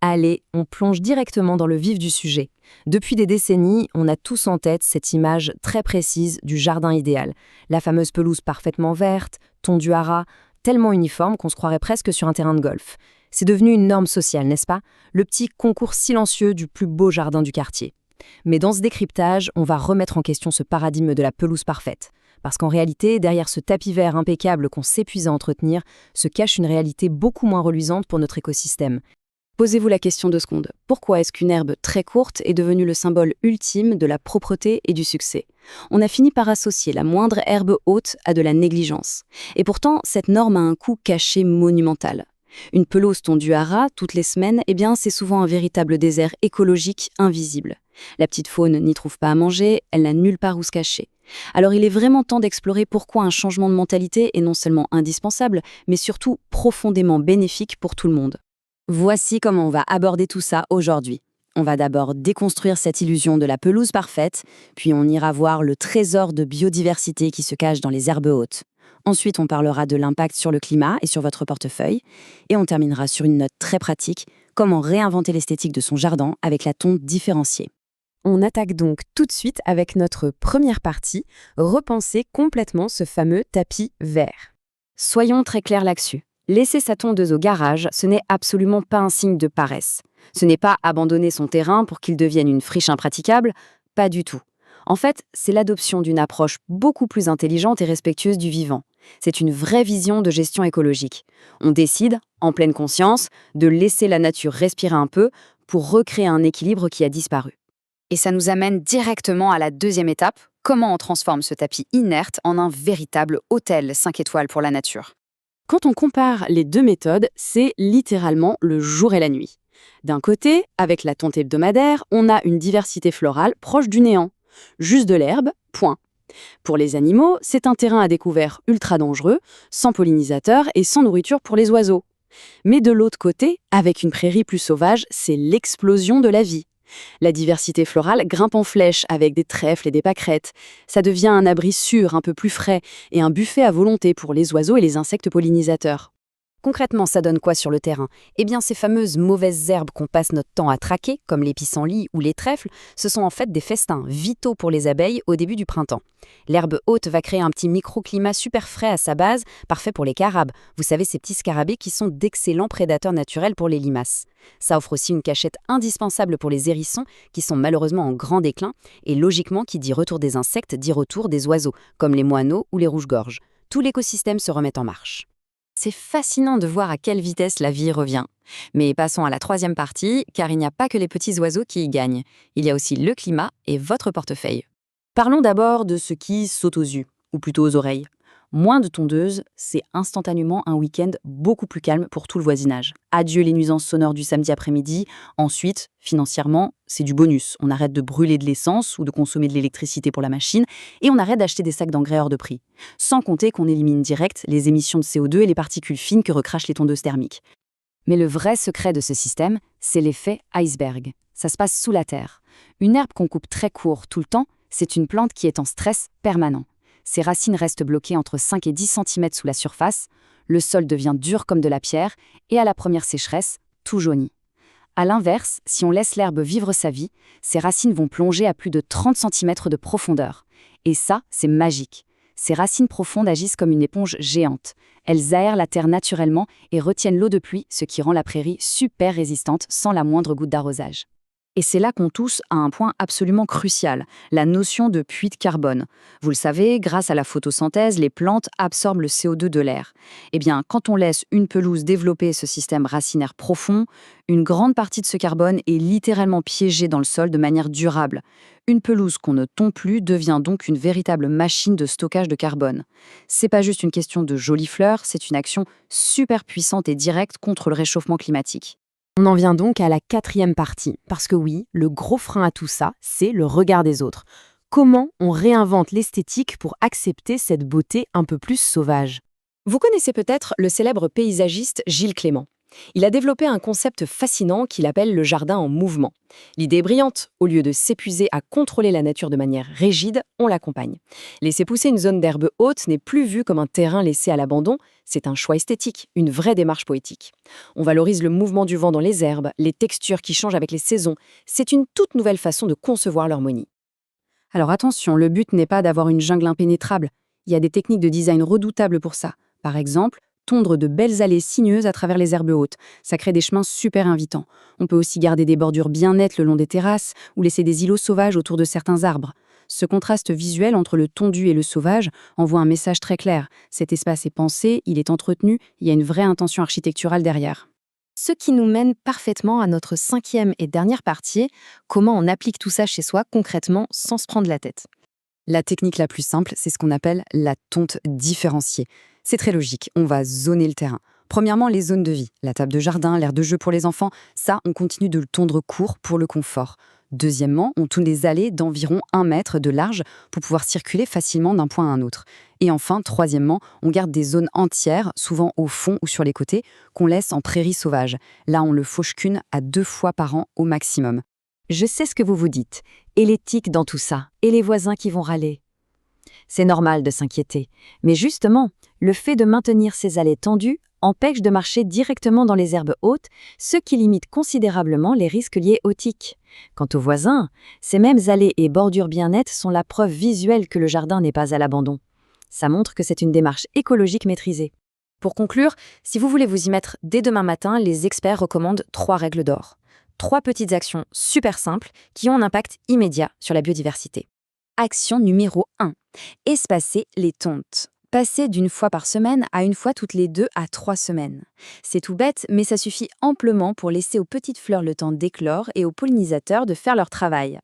Allez, on plonge directement dans le vif du sujet. Depuis des décennies, on a tous en tête cette image très précise du jardin idéal. La fameuse pelouse parfaitement verte, tondue à ras, tellement uniforme qu'on se croirait presque sur un terrain de golf. C'est devenu une norme sociale, n'est-ce pas? Le petit concours silencieux du plus beau jardin du quartier. Mais dans ce décryptage, on va remettre en question ce paradigme de la pelouse parfaite. Parce qu'en réalité, derrière ce tapis vert impeccable qu'on s'épuise à entretenir, se cache une réalité beaucoup moins reluisante pour notre écosystème. Posez-vous la question 2 secondes. Pourquoi est-ce qu'une herbe très courte est devenue le symbole ultime de la propreté et du succès? On a fini par associer la moindre herbe haute à de la négligence. Et pourtant, cette norme a un coût caché monumental. Une pelouse tondue à ras toutes les semaines, c'est souvent un véritable désert écologique invisible. La petite faune n'y trouve pas à manger, elle n'a nulle part où se cacher. Alors il est vraiment temps d'explorer pourquoi un changement de mentalité est non seulement indispensable, mais surtout profondément bénéfique pour tout le monde. Voici comment on va aborder tout ça aujourd'hui. On va d'abord déconstruire cette illusion de la pelouse parfaite, puis on ira voir le trésor de biodiversité qui se cache dans les herbes hautes. Ensuite, on parlera de l'impact sur le climat et sur votre portefeuille. Et on terminera sur une note très pratique, comment réinventer l'esthétique de son jardin avec la tonte différenciée. On attaque donc tout de suite avec notre première partie, repenser complètement ce fameux tapis vert. Soyons très clairs là-dessus. Laisser sa tondeuse au garage, ce n'est absolument pas un signe de paresse. Ce n'est pas abandonner son terrain pour qu'il devienne une friche impraticable, pas du tout. En fait, c'est l'adoption d'une approche beaucoup plus intelligente et respectueuse du vivant. C'est une vraie vision de gestion écologique. On décide, en pleine conscience, de laisser la nature respirer un peu pour recréer un équilibre qui a disparu. Et ça nous amène directement à la deuxième étape, comment on transforme ce tapis inerte en un véritable hôtel 5 étoiles pour la nature. Quand on compare les deux méthodes, c'est littéralement le jour et la nuit. D'un côté, avec la tonte hebdomadaire, on a une diversité florale proche du néant. Juste de l'herbe, point. Pour les animaux, c'est un terrain à découvert ultra dangereux, sans pollinisateurs et sans nourriture pour les oiseaux. Mais de l'autre côté, avec une prairie plus sauvage, c'est l'explosion de la vie. La diversité florale grimpe en flèche avec des trèfles et des pâquerettes. Ça devient un abri sûr, un peu plus frais, et un buffet à volonté pour les oiseaux et les insectes pollinisateurs. Concrètement, ça donne quoi sur le terrain? Ces fameuses mauvaises herbes qu'on passe notre temps à traquer, comme les pissenlits ou les trèfles, ce sont en fait des festins vitaux pour les abeilles au début du printemps. L'herbe haute va créer un petit microclimat super frais à sa base, parfait pour les carabes. Vous savez, ces petits scarabées qui sont d'excellents prédateurs naturels pour les limaces. Ça offre aussi une cachette indispensable pour les hérissons, qui sont malheureusement en grand déclin, et logiquement, qui dit retour des insectes, dit retour des oiseaux, comme les moineaux ou les rouges-gorges. Tout l'écosystème se remet en marche. C'est fascinant de voir à quelle vitesse la vie revient. Mais passons à la troisième partie, car il n'y a pas que les petits oiseaux qui y gagnent. Il y a aussi le climat et votre portefeuille. Parlons d'abord de ce qui saute aux yeux, ou plutôt aux oreilles. Moins de tondeuses, c'est instantanément un week-end beaucoup plus calme pour tout le voisinage. Adieu les nuisances sonores du samedi après-midi. Ensuite, financièrement, c'est du bonus. On arrête de brûler de l'essence ou de consommer de l'électricité pour la machine et on arrête d'acheter des sacs d'engrais hors de prix. Sans compter qu'on élimine direct les émissions de CO2 et les particules fines que recrachent les tondeuses thermiques. Mais le vrai secret de ce système, c'est l'effet iceberg. Ça se passe sous la terre. Une herbe qu'on coupe très court tout le temps, c'est une plante qui est en stress permanent. Ses racines restent bloquées entre 5 et 10 cm sous la surface, le sol devient dur comme de la pierre et à la première sécheresse, tout jaunit. A l'inverse, si on laisse l'herbe vivre sa vie, ses racines vont plonger à plus de 30 cm de profondeur. Et ça, c'est magique. Ces racines profondes agissent comme une éponge géante. Elles aèrent la terre naturellement et retiennent l'eau de pluie, ce qui rend la prairie super résistante sans la moindre goutte d'arrosage. Et c'est là qu'on touche à un point absolument crucial, la notion de puits de carbone. Vous le savez, grâce à la photosynthèse, les plantes absorbent le CO2 de l'air. Quand on laisse une pelouse développer ce système racinaire profond, une grande partie de ce carbone est littéralement piégée dans le sol de manière durable. Une pelouse qu'on ne tond plus devient donc une véritable machine de stockage de carbone. C'est pas juste une question de jolies fleurs, c'est une action super puissante et directe contre le réchauffement climatique. On en vient donc à la quatrième partie, parce que oui, le gros frein à tout ça, c'est le regard des autres. Comment on réinvente l'esthétique pour accepter cette beauté un peu plus sauvage? Vous connaissez peut-être le célèbre paysagiste Gilles Clément. Il a développé un concept fascinant qu'il appelle le jardin en mouvement. L'idée est brillante. Au lieu de s'épuiser à contrôler la nature de manière rigide, on l'accompagne. Laisser pousser une zone d'herbe haute n'est plus vu comme un terrain laissé à l'abandon, c'est un choix esthétique, une vraie démarche poétique. On valorise le mouvement du vent dans les herbes, les textures qui changent avec les saisons. C'est une toute nouvelle façon de concevoir l'harmonie. Alors attention, le but n'est pas d'avoir une jungle impénétrable. Il y a des techniques de design redoutables pour ça. Par exemple, tondre de belles allées sinueuses à travers les herbes hautes. Ça crée des chemins super invitants. On peut aussi garder des bordures bien nettes le long des terrasses ou laisser des îlots sauvages autour de certains arbres. Ce contraste visuel entre le tondu et le sauvage envoie un message très clair. Cet espace est pensé, il est entretenu, il y a une vraie intention architecturale derrière. Ce qui nous mène parfaitement à notre 5e et dernière partie, comment on applique tout ça chez soi concrètement sans se prendre la tête. La technique la plus simple, c'est ce qu'on appelle la tonte différenciée. C'est très logique, on va zoner le terrain. Premièrement, les zones de vie, la table de jardin, l'aire de jeu pour les enfants, ça, on continue de le tondre court pour le confort. Deuxièmement, on tourne les allées d'environ 1 mètre de large pour pouvoir circuler facilement d'un point à un autre. Et enfin, troisièmement, on garde des zones entières, souvent au fond ou sur les côtés, qu'on laisse en prairie sauvage. Là, on le fauche qu'une à 2 fois par an au maximum. Je sais ce que vous vous dites. Et l'éthique dans tout ça, et les voisins qui vont râler. C'est normal de s'inquiéter. Mais justement, le fait de maintenir ces allées tendues empêche de marcher directement dans les herbes hautes, ce qui limite considérablement les risques liés aux tiques. Quant aux voisins, ces mêmes allées et bordures bien nettes sont la preuve visuelle que le jardin n'est pas à l'abandon. Ça montre que c'est une démarche écologique maîtrisée. Pour conclure, si vous voulez vous y mettre dès demain matin, les experts recommandent 3 règles d'or. 3 petites actions super simples qui ont un impact immédiat sur la biodiversité. Action numéro 1. Espacer les tontes. Passer d'une fois par semaine à une fois toutes les 2 à 3 semaines. C'est tout bête, mais ça suffit amplement pour laisser aux petites fleurs le temps d'éclore et aux pollinisateurs de faire leur travail.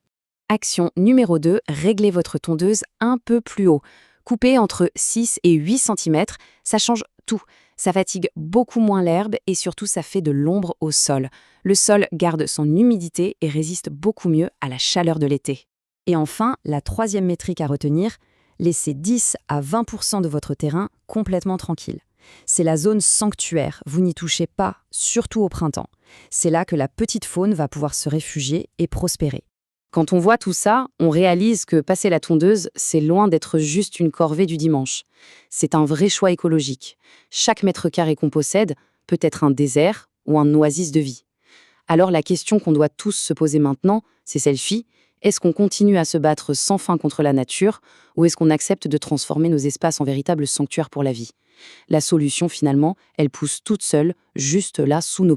Action numéro 2. Réglez votre tondeuse un peu plus haut. Coupez entre 6 et 8 cm, ça change tout. Ça fatigue beaucoup moins l'herbe et surtout ça fait de l'ombre au sol. Le sol garde son humidité et résiste beaucoup mieux à la chaleur de l'été. Et enfin, la 3e métrique à retenir, laissez 10 à 20% de votre terrain complètement tranquille. C'est la zone sanctuaire, vous n'y touchez pas, surtout au printemps. C'est là que la petite faune va pouvoir se réfugier et prospérer. Quand on voit tout ça, on réalise que passer la tondeuse, c'est loin d'être juste une corvée du dimanche. C'est un vrai choix écologique. Chaque mètre carré qu'on possède peut être un désert ou un oasis de vie. Alors la question qu'on doit tous se poser maintenant, c'est celle-ci. Est-ce qu'on continue à se battre sans fin contre la nature ou est-ce qu'on accepte de transformer nos espaces en véritables sanctuaires pour la vie ? La solution, finalement, elle pousse toute seule, juste là, sous nos pieds.